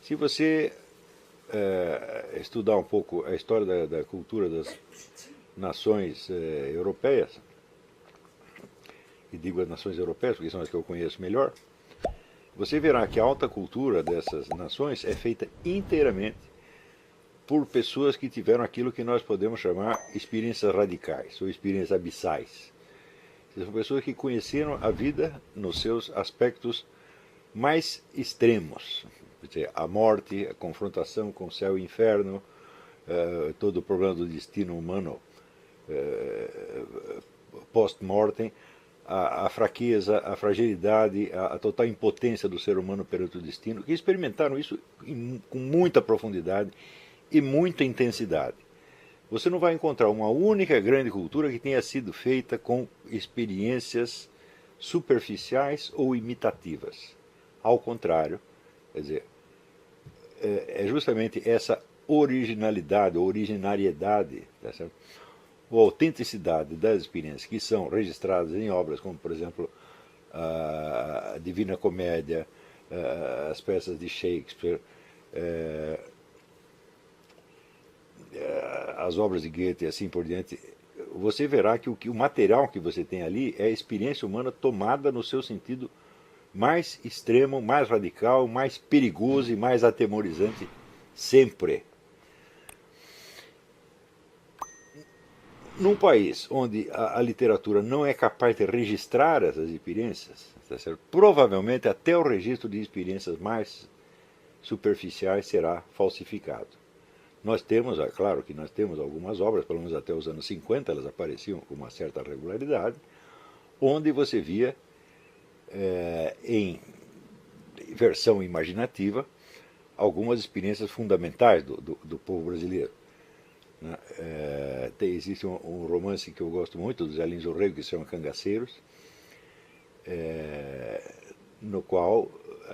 Se você estudar um pouco a história da cultura das nações europeias, e digo as nações europeias porque são as que eu conheço melhor, você verá que a alta cultura dessas nações é feita inteiramente por pessoas que tiveram aquilo que nós podemos chamar experiências radicais ou experiências abissais. São pessoas que conheceram a vida nos seus aspectos mais extremos. Quer dizer, a morte, a confrontação com o céu e o inferno, todo o problema do destino humano post-mortem, a fraqueza, a fragilidade, a total impotência do ser humano perante o destino, que experimentaram isso com muita profundidade e muita intensidade. Você não vai encontrar uma única grande cultura que tenha sido feita com experiências superficiais ou imitativas. Ao contrário, quer dizer, é justamente essa originalidade, ou originariedade, tá certo? Ou autenticidade das experiências que são registradas em obras como, por exemplo, a Divina Comédia, as peças de Shakespeare, as obras de Goethe e assim por diante, você verá que o material que você tem ali é a experiência humana tomada no seu sentido mais extremo, mais radical, mais perigoso e mais atemorizante sempre. Num país onde a literatura não é capaz de registrar essas experiências, tá certo? Provavelmente até o registro de experiências mais superficiais será falsificado. Nós temos, é claro que nós temos algumas obras, pelo menos até os anos 50, elas apareciam com uma certa regularidade, onde você via em versão imaginativa algumas experiências fundamentais do povo brasileiro. Existe um romance que eu gosto muito, do Zé Lins Orrego, que se chama Cangaceiros, no qual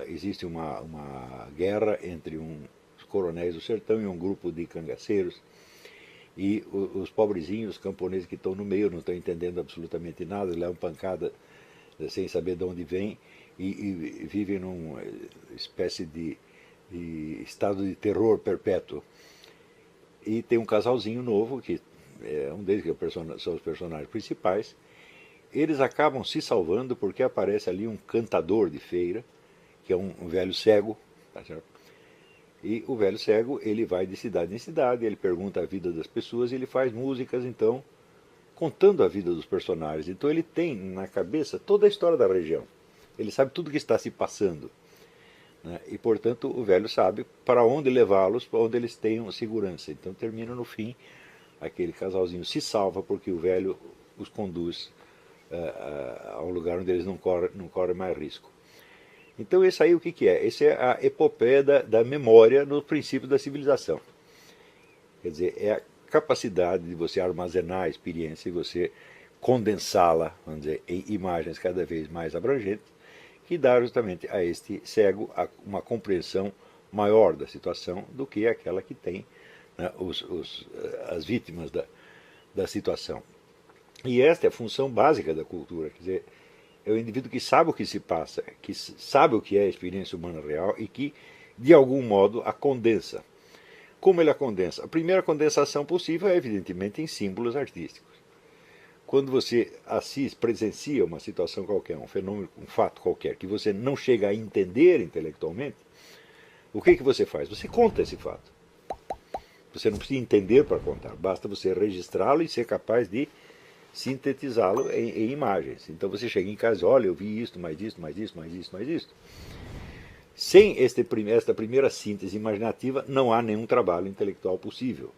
existe uma guerra entre uns coronéis do sertão e um grupo de cangaceiros, e os pobrezinhos, os camponeses que estão no meio, não estão entendendo absolutamente nada, levam pancada sem saber de onde vem, e vivem numa espécie de estado de terror perpétuo. E tem um casalzinho novo, que é um deles que são os personagens principais. Eles acabam se salvando porque aparece ali um cantador de feira, que é um velho cego, tá certo? E o velho cego, ele vai de cidade em cidade, ele pergunta a vida das pessoas e ele faz músicas, então, contando a vida dos personagens. Então ele tem na cabeça toda a história da região. Ele sabe tudo o que está se passando. Né? E, portanto, o velho sabe para onde levá-los, para onde eles tenham segurança. Então termina no fim, aquele casalzinho se salva porque o velho os conduz a um lugar onde eles não correm mais risco. Então esse aí o que é? Esse é a epopeia da memória no princípio da civilização. Quer dizer, é a capacidade de você armazenar a experiência e você condensá-la, vamos dizer, em imagens cada vez mais abrangentes, que dá justamente a este cego uma compreensão maior da situação do que aquela que tem, né, as vítimas da situação. E esta é a função básica da cultura, quer dizer, é o indivíduo que sabe o que se passa, que sabe o que é a experiência humana real e que, de algum modo, a condensa. Como ele a condensa? A primeira condensação possível é, evidentemente, em símbolos artísticos. Quando você presencia uma situação qualquer, um fenômeno, um fato qualquer, que você não chega a entender intelectualmente, o que você faz? Você conta esse fato. Você não precisa entender para contar, basta você registrá-lo e ser capaz de sintetizá-lo em imagens. Então você chega em casa e olha, eu vi isto, mais isto, mais isto, mais isto, mais isto. Sem esta primeira síntese imaginativa, não há nenhum trabalho intelectual possível.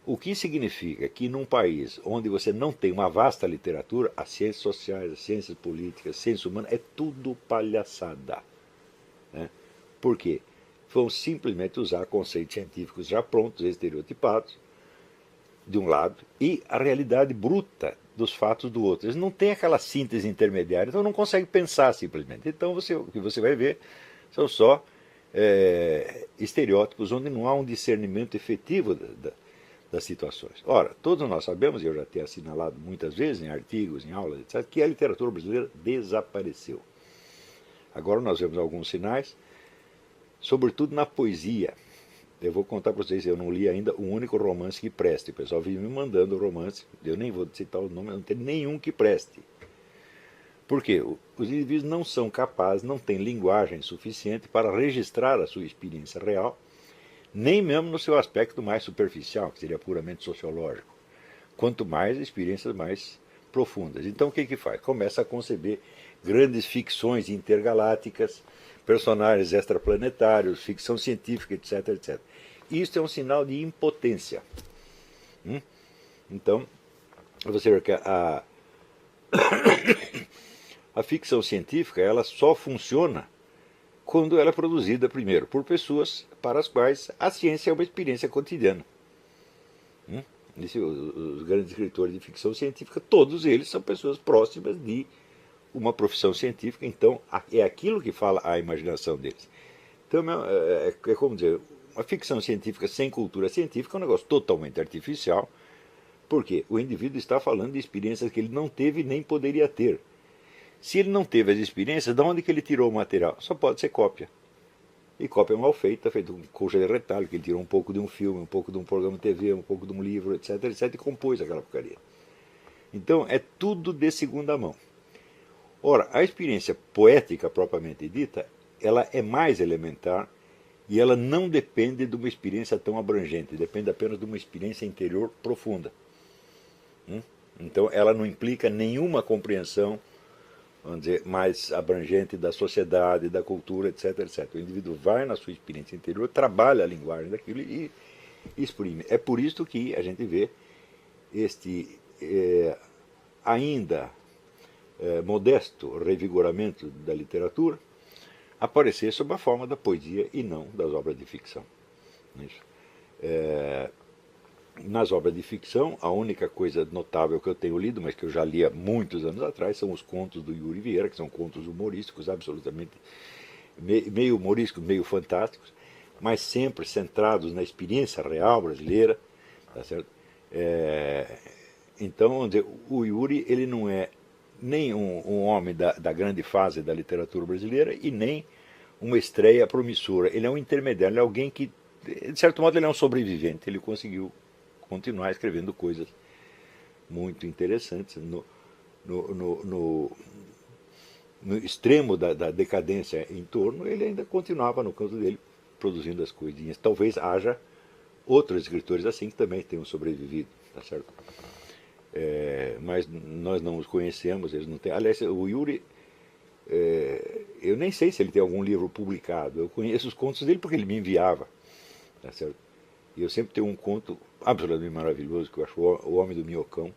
O que significa que num país onde você não tem uma vasta literatura, as ciências sociais, as ciências políticas, as ciências humanas, é tudo palhaçada. Né? Por quê? Vão simplesmente usar conceitos científicos já prontos, estereotipados, de um lado, e a realidade bruta dos fatos do outro. Eles não têm aquela síntese intermediária, então não conseguem pensar simplesmente. Então o que você vai ver são só estereótipos onde não há um discernimento efetivo das situações. Ora, todos nós sabemos, e eu já tenho assinalado muitas vezes em artigos, em aulas, etc., que a literatura brasileira desapareceu. Agora nós vemos alguns sinais, sobretudo na poesia. Eu vou contar para vocês, eu não li ainda um único romance que preste. O pessoal vive me mandando romance, eu nem vou citar o nome, não tem nenhum que preste. Por quê? Os indivíduos não são capazes, não têm linguagem suficiente para registrar a sua experiência real, nem mesmo no seu aspecto mais superficial, que seria puramente sociológico. Quanto mais experiências mais profundas. Então o que que faz? Começa a conceber grandes ficções intergalácticas, personagens extraplanetários, ficção científica, etc, etc. Isso é um sinal de impotência. Então, você vê que a ficção científica ela só funciona quando ela é produzida, primeiro, por pessoas para as quais a ciência é uma experiência cotidiana. Os grandes escritores de ficção científica, todos eles são pessoas próximas de uma profissão científica, então é aquilo que fala a imaginação deles. Então é como dizer, uma ficção científica sem cultura científica é um negócio totalmente artificial, porque o indivíduo está falando de experiências que ele não teve nem poderia ter. Se ele não teve as experiências, de onde que ele tirou o material? Só pode ser cópia. E cópia mal feita, feita com coxa de retalho, que ele tirou um pouco de um filme, um pouco de um programa de TV, um pouco de um livro, etc, etc, e compôs aquela porcaria. Então é tudo de segunda mão. Ora, a experiência poética propriamente dita, ela é mais elementar e ela não depende de uma experiência tão abrangente, depende apenas de uma experiência interior profunda. Então ela não implica nenhuma compreensão, vamos dizer, mais abrangente da sociedade, da cultura, etc, etc. O indivíduo vai na sua experiência interior, trabalha a linguagem daquilo e exprime. É por isso que a gente vê este ainda modesto revigoramento da literatura aparecer sob a forma da poesia e não das obras de ficção. Nas obras de ficção, a única coisa notável que eu tenho lido, mas que eu já li há muitos anos atrás, são os contos do Yuri Vieira, que são contos humorísticos, absolutamente meio humorísticos, meio fantásticos, mas sempre centrados na experiência real brasileira. Tá certo? Então, vamos dizer, o Yuri ele não é nem um homem da grande fase da literatura brasileira e nem uma estreia promissora. Ele é um intermediário, ele é alguém que, de certo modo, ele é um sobrevivente. Ele conseguiu continuar escrevendo coisas muito interessantes no extremo da decadência em torno. Ele ainda continuava no canto dele produzindo as coisinhas. Talvez haja outros escritores assim que também tenham sobrevivido, tá certo? Mas nós não os conhecemos, eles não têm. Aliás, o Yuri, eu nem sei se ele tem algum livro publicado. Eu conheço os contos dele porque ele me enviava, tá certo? E eu sempre tenho um conto absolutamente maravilhoso que eu acho O Homem do Minhocão,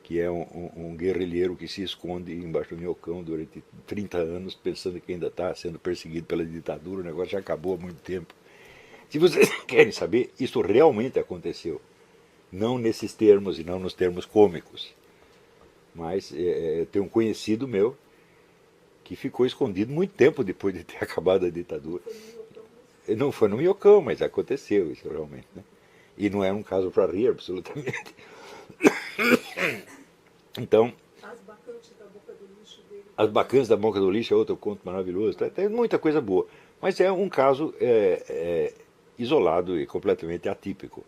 que é um guerrilheiro que se esconde embaixo do minhocão durante 30 anos, pensando que ainda está sendo perseguido pela ditadura. O negócio já acabou há muito tempo. Se vocês querem saber, isso realmente aconteceu. Não nesses termos e não nos termos cômicos. Mas tem um conhecido meu que ficou escondido muito tempo depois de ter acabado a ditadura. Não foi no minhocão, mas aconteceu isso realmente. Né? E não é um caso para rir, absolutamente. Então, As Bacantes da Boca do Lixo dele. As Bacantes da Boca do Lixo é outro conto maravilhoso. Tem muita coisa boa. Mas é um caso isolado e completamente atípico.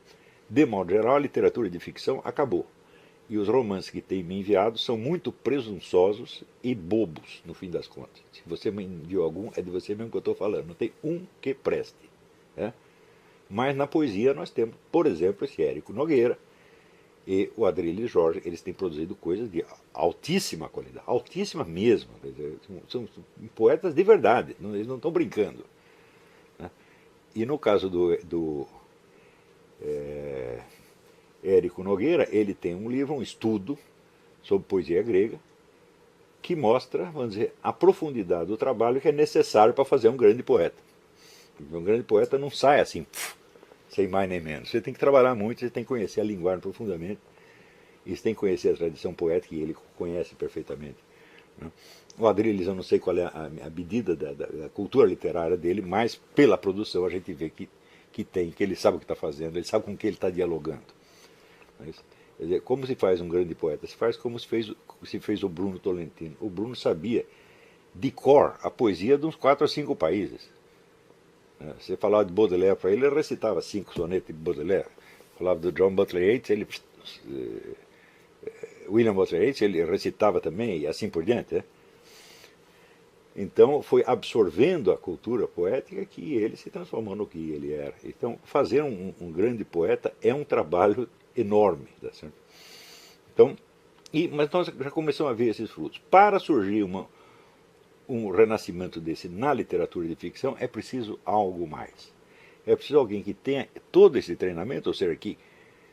De modo geral, a literatura de ficção acabou. E os romances que tem me enviado são muito presunçosos e bobos, no fim das contas. Se você me enviou algum, é de você mesmo que eu estou falando. Não tem um que preste. Né? Mas na poesia nós temos, por exemplo, esse Érico Nogueira e o Adrilles Jorge. Eles têm produzido coisas de altíssima qualidade, altíssima mesmo. Quer dizer, são poetas de verdade, eles não estão brincando. Né? E no caso do Érico Nogueira, ele tem um livro, um estudo sobre poesia grega, que mostra, vamos dizer, a profundidade do trabalho que é necessário para fazer um grande poeta. Um grande poeta não sai assim, sem mais nem menos. Você tem que trabalhar muito, você tem que conhecer a linguagem profundamente, e você tem que conhecer a tradição poética, que ele conhece perfeitamente. O Adrilles, eu não sei qual é a medida da cultura literária dele, mas pela produção a gente vê que ele sabe o que está fazendo, ele sabe com que ele está dialogando. Mas, quer dizer, como se faz um grande poeta? Se faz como se fez o Bruno Tolentino. O Bruno sabia de cor a poesia de uns 4 ou 5 países. Você falava de Baudelaire para ele recitava 5 sonetos de Baudelaire. Falava do John Butler Yeats, William Butler Yeats, ele recitava também, e assim por diante. Né? Então, foi absorvendo a cultura poética que ele se transformou no que ele era. Então, fazer um grande poeta é um trabalho enorme. Tá certo? Então, mas nós já começamos a ver esses frutos. Para surgir um renascimento desse na literatura de ficção, é preciso algo mais. É preciso alguém que tenha todo esse treinamento, ou seja, que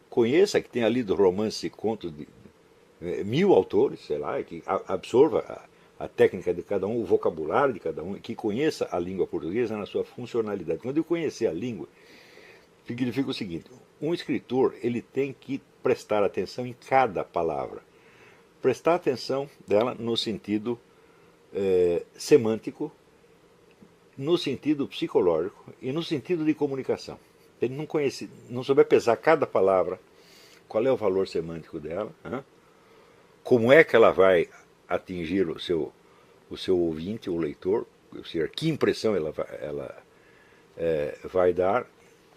conheça, que tenha lido romances e contos de 1000 autores, sei lá, que absorva a técnica de cada um, o vocabulário de cada um, que conheça a língua portuguesa na sua funcionalidade. Quando eu conhecer a língua, significa o seguinte: um escritor ele tem que prestar atenção em cada palavra. Prestar atenção dela no sentido semântico, no sentido psicológico e no sentido de comunicação. Ele não souber pesar cada palavra, qual é o valor semântico dela, como é que ela vai atingir o seu ouvinte, o leitor, ou seja, que impressão ela vai dar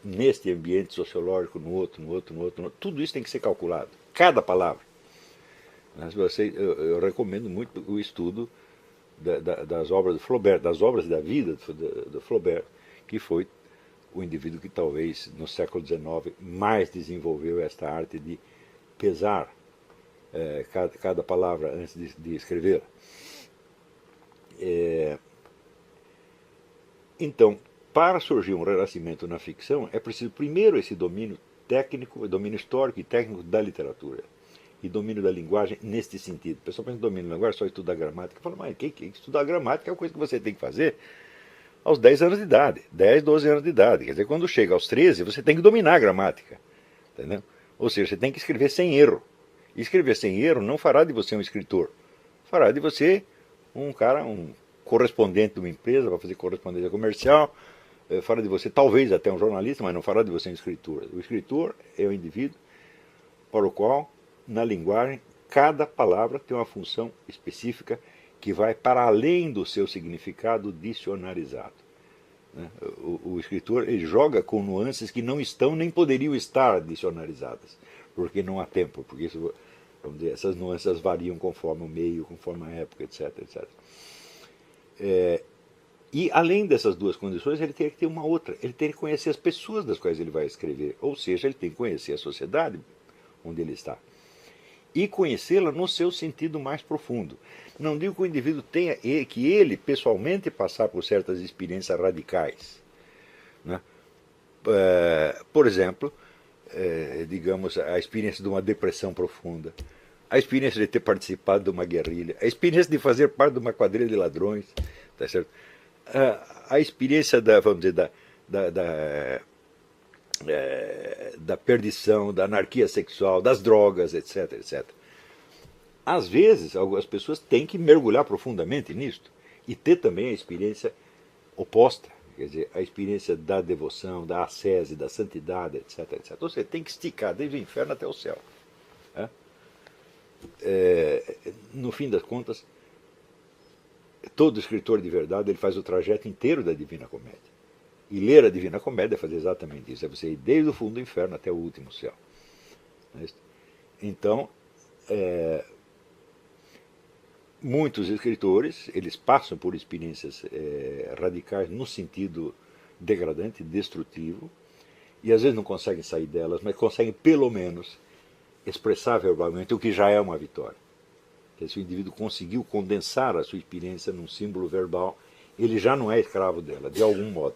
neste ambiente sociológico, no outro. Tudo isso tem que ser calculado, cada palavra. Eu recomendo muito o estudo das obras de Flaubert, das obras da vida de Flaubert, que foi o indivíduo que talvez no século XIX mais desenvolveu esta arte de pesar cada palavra antes de escrevê-la. Então, para surgir um renascimento na ficção, é preciso primeiro esse domínio técnico, domínio histórico e técnico da literatura. E domínio da linguagem neste sentido. O pessoal pensa em domínio da linguagem, só estudar gramática. Fala, mas estudar gramática é uma coisa que você tem que fazer aos 10 anos de idade, 10, 12 anos de idade. Quer dizer, quando chega aos 13, você tem que dominar a gramática. Entendeu? Ou seja, você tem que escrever sem erro. E escrever sem erro não fará de você um escritor. Fará de você um correspondente de uma empresa, vai fazer correspondência comercial, fará de você talvez até um jornalista, mas não fará de você um escritor. O escritor é o indivíduo para o qual, na linguagem, cada palavra tem uma função específica que vai para além do seu significado dicionarizado. O escritor ele joga com nuances que não estão nem poderiam estar dicionarizadas, porque não há tempo, porque isso, vamos dizer, essas nuances variam conforme o meio, conforme a época, etc. E além dessas duas condições, ele tem que ter uma outra, ele tem que conhecer as pessoas das quais ele vai escrever, ou seja, ele tem que conhecer a sociedade onde ele está. E conhecê-la no seu sentido mais profundo. Não digo que o indivíduo tenha que ele, pessoalmente, passar por certas experiências radicais. Né? Por exemplo, digamos, a experiência de uma depressão profunda, a experiência de ter participado de uma guerrilha, a experiência de fazer parte de uma quadrilha de ladrões, tá certo? A experiência vamos dizer, da perdição, da anarquia sexual, das drogas, etc. Às vezes, algumas pessoas têm que mergulhar profundamente nisto e ter também a experiência oposta, quer dizer, a experiência da devoção, da ascese, da santidade, etc. Então você tem que esticar desde o inferno até o céu. No fim das contas, todo escritor de verdade ele faz o trajeto inteiro da Divina Comédia. E ler a Divina Comédia é fazer exatamente isso, é você ir desde o fundo do inferno até o último céu. Então, muitos escritores, eles passam por experiências radicais no sentido degradante, destrutivo, e às vezes não conseguem sair delas, mas conseguem pelo menos expressar verbalmente o que já é uma vitória. Se o indivíduo conseguiu condensar a sua experiência num símbolo verbal, ele já não é escravo dela, de algum modo.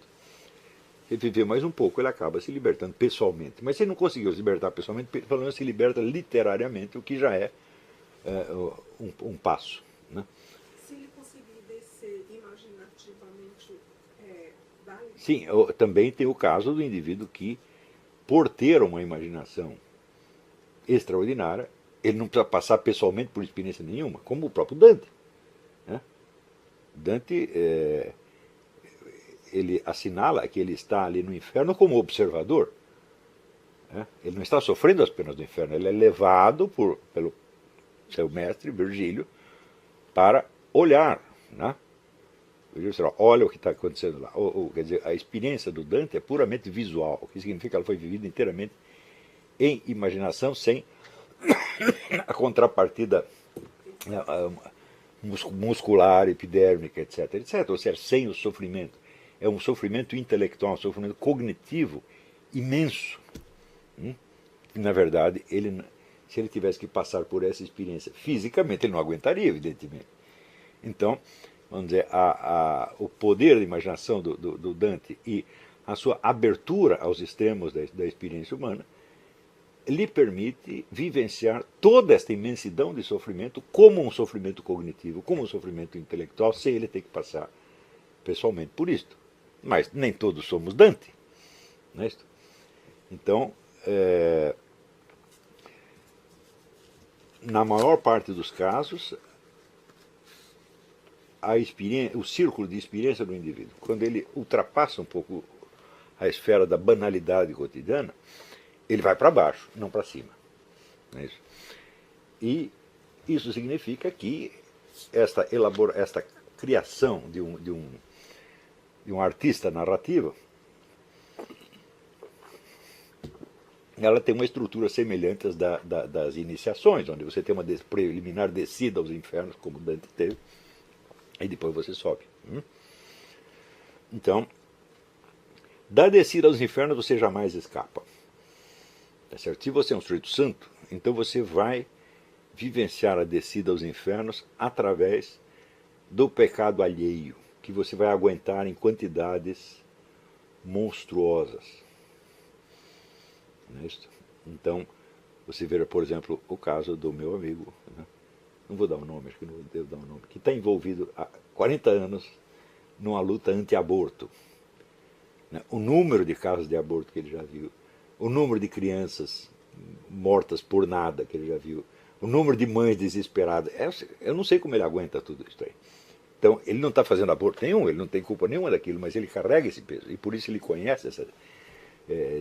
Se ele viver mais um pouco, ele acaba se libertando pessoalmente. Mas se ele não conseguiu se libertar pessoalmente, pelo menos se liberta literariamente, o que já é um passo. Né? Se ele conseguir descer imaginativamente daí. Sim, também tem o caso do indivíduo que, por ter uma imaginação extraordinária, ele não precisa passar pessoalmente por experiência nenhuma, como o próprio Dante. Né? Dante, ele assinala que ele está ali no inferno como observador. Né? Ele não está sofrendo as penas do inferno, ele é levado pelo seu mestre, Virgílio, para olhar, né? Olha o que está acontecendo lá. Quer dizer, a experiência do Dante é puramente visual, o que significa que ela foi vivida inteiramente em imaginação, sem a contrapartida muscular, epidérmica, etc, etc. Ou seja, sem o sofrimento. É um sofrimento intelectual, um sofrimento cognitivo imenso. Na verdade, se ele tivesse que passar por essa experiência fisicamente, ele não aguentaria, evidentemente. Então, vamos dizer, o poder da imaginação do Dante e a sua abertura aos extremos da experiência humana lhe permite vivenciar toda esta imensidão de sofrimento como um sofrimento cognitivo, como um sofrimento intelectual, sem ele ter que passar pessoalmente por isto. Mas nem todos somos Dante. Não é isto? Então, na maior parte dos casos, o círculo de experiência do indivíduo, quando ele ultrapassa um pouco a esfera da banalidade cotidiana, ele vai para baixo, não para cima. Não é isso? E isso significa que esta criação de um artista narrativo, ela tem uma estrutura semelhante às das iniciações, onde você tem uma preliminar descida aos infernos, como Dante teve, e depois você sobe. Então, da descida aos infernos você jamais escapa. Tá certo? Se você é um sujeito santo, então você vai vivenciar a descida aos infernos através do pecado alheio, que você vai aguentar em quantidades monstruosas. Não é isso? Então, você vê, por exemplo, o caso do meu amigo, né? Não vou dar um nome, acho que não devo dar um nome, que está envolvido há 40 anos numa luta anti-aborto. Né? O número de casos de aborto que ele já viu, o número de crianças mortas por nada que ele já viu, o número de mães desesperadas, eu não sei como ele aguenta tudo isso aí. Então, ele não está fazendo aborto nenhum, ele não tem culpa nenhuma daquilo, mas ele carrega esse peso, e por isso ele conhece essa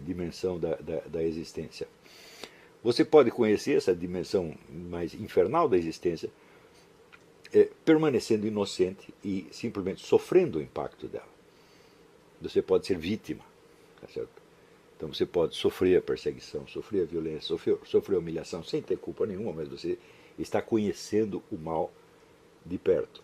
dimensão da existência. Você pode conhecer essa dimensão mais infernal da existência permanecendo inocente e simplesmente sofrendo o impacto dela. Você pode ser vítima, tá certo? Então você pode sofrer a perseguição, sofrer a violência, sofrer a humilhação sem ter culpa nenhuma, mas você está conhecendo o mal de perto.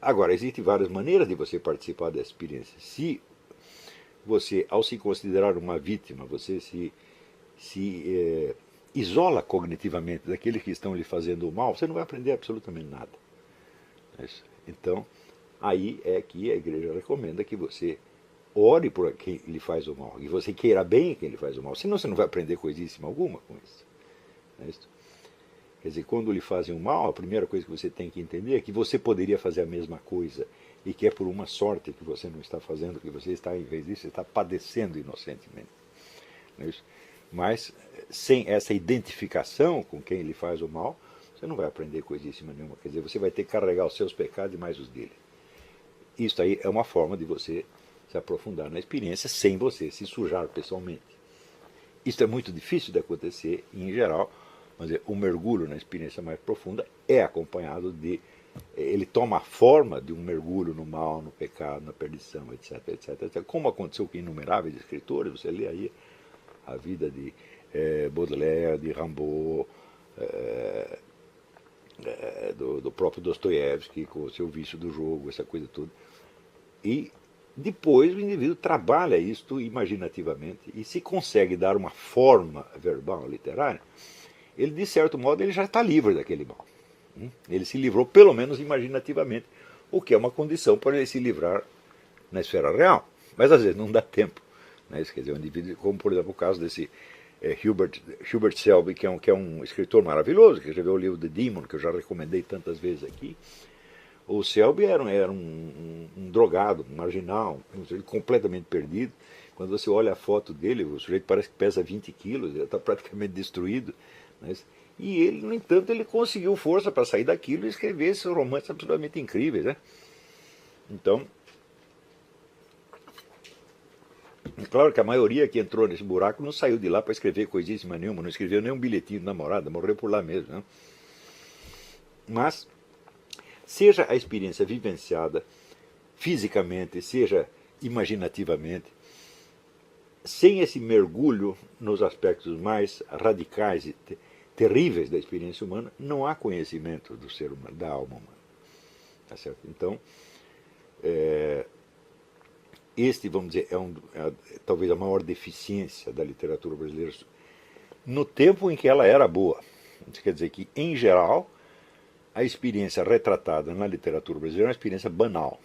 Agora, existem várias maneiras de você participar dessa experiência. Se você, ao se considerar uma vítima, você se isola cognitivamente daqueles que estão lhe fazendo o mal, você não vai aprender absolutamente nada. Então, aí é que a igreja recomenda que você ore por quem lhe faz o mal, e você queira bem quem lhe faz o mal, senão você não vai aprender coisíssima alguma com isso. Quer dizer, quando lhe fazem o mal, a primeira coisa que você tem que entender é que você poderia fazer a mesma coisa, e que é por uma sorte que você não está fazendo, que você está, em vez disso, você está padecendo inocentemente. Mas, sem essa identificação com quem lhe faz o mal, você não vai aprender coisíssima nenhuma. Quer dizer, você vai ter que carregar os seus pecados e mais os dele. Isso aí é uma forma de você se aprofundar na experiência sem você se sujar pessoalmente. Isso é muito difícil de acontecer e, em geral, o mergulho na experiência mais profunda é acompanhado de... Ele toma a forma de um mergulho no mal, no pecado, na perdição, etc, etc, etc. Como aconteceu com inumeráveis escritores, você lê aí a vida de Baudelaire, de Rimbaud, do próprio Dostoiévski, com o seu vício do jogo, essa coisa toda. E depois o indivíduo trabalha isto imaginativamente e se consegue dar uma forma verbal, literária, ele, de certo modo, ele já está livre daquele mal. Ele se livrou, pelo menos imaginativamente, o que é uma condição para ele se livrar na esfera real. Mas, às vezes, não dá tempo. Né? Quer dizer, um indivíduo, como, por exemplo, o caso desse Hubert Selby, que é um escritor maravilhoso, que escreveu o livro The Demon, que eu já recomendei tantas vezes aqui. O Selby era um drogado, um marginal, um sujeito completamente perdido. Quando você olha a foto dele, o sujeito parece que pesa 20 quilos, ele está praticamente destruído. E ele, no entanto, ele conseguiu força para sair daquilo e escrever esses romances absolutamente incríveis. Né? Então, claro que a maioria que entrou nesse buraco não saiu de lá para escrever coisíssima nenhuma, não escreveu nem um bilhetinho de namorada, morreu por lá mesmo. Né? Mas, seja a experiência vivenciada fisicamente, seja imaginativamente, sem esse mergulho nos aspectos mais radicais e terríveis da experiência humana, não há conhecimento do ser humano, da alma humana. Tá certo? Então, este, vamos dizer, talvez a maior deficiência da literatura brasileira no tempo em que ela era boa. Isso quer dizer que, em geral, a experiência retratada na literatura brasileira é uma experiência banal.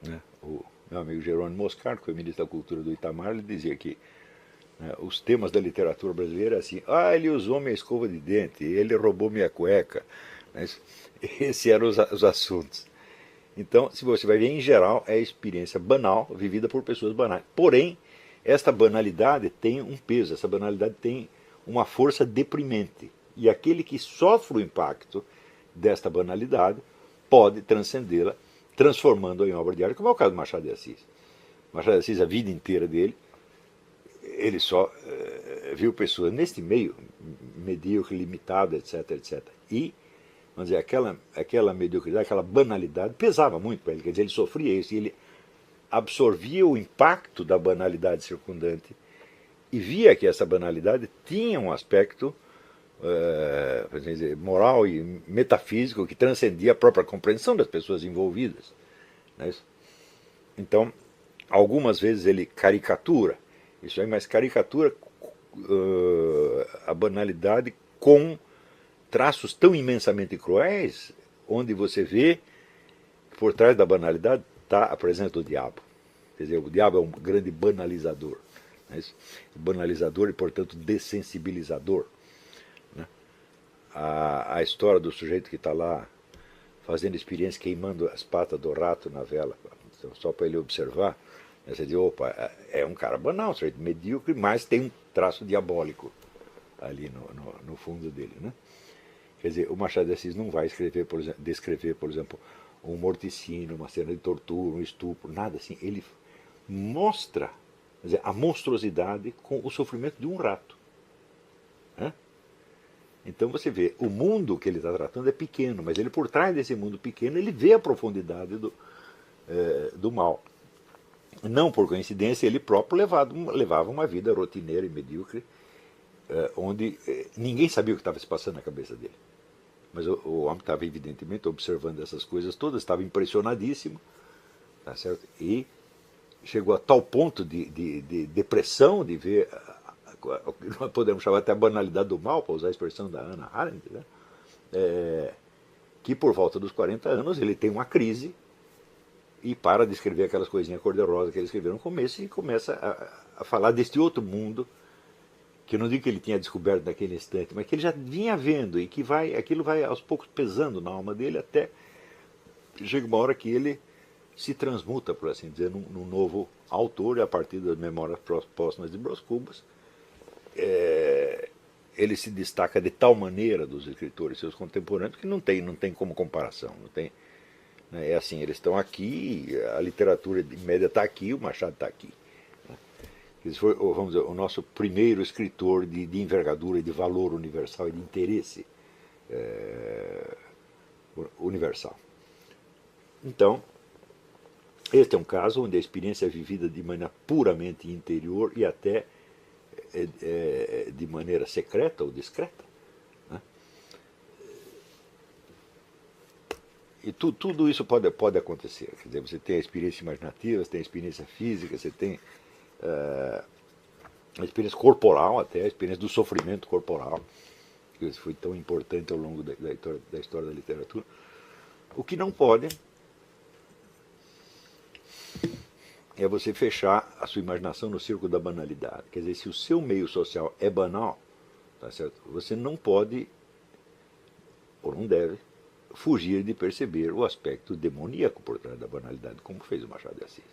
Né? O meu amigo Jerônimo Moscardo, que foi ministro da Cultura do Itamar, ele dizia que, né, os temas da literatura brasileira é assim: ele usou minha escova de dente, ele roubou minha cueca. Né? Esses eram os assuntos. Então, se você vai ver, em geral, é a experiência banal vivida por pessoas banais. Porém, esta banalidade tem um peso, essa banalidade tem uma força deprimente. E aquele que sofre o impacto desta banalidade pode transcendê-la, transformando-a em obra de arte, como é o caso do Machado de Assis. Machado de Assis, a vida inteira dele, ele só viu pessoas neste meio, medíocre, limitado, etc, etc. E, vamos dizer, aquela mediocridade, aquela banalidade pesava muito para ele. Quer dizer, ele sofria isso e ele absorvia o impacto da banalidade circundante e via que essa banalidade tinha um aspecto moral e metafísico que transcendia a própria compreensão das pessoas envolvidas. Não é isso? Então, algumas vezes ele caricatura isso aí, mas caricatura a banalidade com traços tão imensamente cruéis, onde você vê que por trás da banalidade está a presença do diabo. Quer dizer, o diabo é um grande banalizador. Não é isso? Banalizador e, portanto, dessensibilizador. Né? A história do sujeito que está lá fazendo experiência, queimando as patas do rato na vela, só para ele observar. Você diz, opa, é um cara banal, um sujeito medíocre, mas tem um traço diabólico ali no fundo dele. Né? Quer dizer, o Machado de Assis não vai descrever, por exemplo, um morticínio, uma cena de tortura, um estupro, nada assim. Ele mostra, quer dizer, a monstruosidade com o sofrimento de um rato. Né? Então você vê, o mundo que ele está tratando é pequeno, mas ele, por trás desse mundo pequeno, ele vê a profundidade do mal. Não por coincidência, ele próprio levava uma vida rotineira e medíocre, onde ninguém sabia o que estava se passando na cabeça dele. Mas o homem estava evidentemente observando essas coisas todas, estava impressionadíssimo, tá certo? E chegou a tal ponto de depressão, de ver o que nós podemos chamar até a banalidade do mal, para usar a expressão da Hannah Arendt, né? Que por volta dos 40 anos ele tem uma crise e para de escrever aquelas coisinhas cor-de-rosa que ele escreveu no começo e começa a falar deste outro mundo, que eu não digo que ele tinha descoberto naquele instante, mas que ele já vinha vendo e que aquilo vai aos poucos pesando na alma dele até chega uma hora que ele se transmuta, por assim dizer, num novo autor, e a partir das memórias póstumas de Brás Cubas, ele se destaca de tal maneira dos escritores seus contemporâneos que não tem como comparação, não tem. É assim, eles estão aqui, a literatura de média está aqui, o Machado está aqui. Ele foi, vamos dizer, o nosso primeiro escritor de envergadura, de valor universal e de interesse universal. Então, este é um caso onde a experiência é vivida de maneira puramente interior e até de maneira secreta ou discreta. Né? E tudo isso pode acontecer. Quer dizer, você tem a experiência imaginativa, você tem a experiência física, você tem a experiência corporal, até a experiência do sofrimento corporal, que isso foi tão importante ao longo da história da literatura. O que não pode é você fechar a sua imaginação no círculo da banalidade. Quer dizer, se o seu meio social é banal, tá certo? Você não pode, ou não deve, fugir de perceber o aspecto demoníaco por trás da banalidade, como fez o Machado de Assis.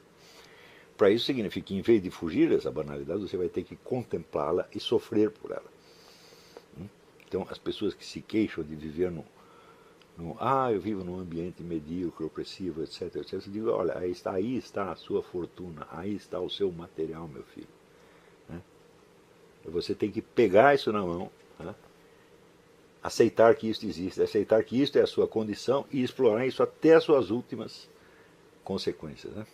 Para isso significa que, em vez de fugir dessa banalidade, você vai ter que contemplá-la e sofrer por ela. Então, as pessoas que se queixam de viver eu vivo num ambiente medíocre, opressivo, etc, etc, eu digo, olha, aí está a sua fortuna, aí está o seu material, meu filho. Né? Você tem que pegar isso na mão, né? aceitar que isso existe, aceitar que isto é a sua condição e explorar isso até as suas últimas consequências, né?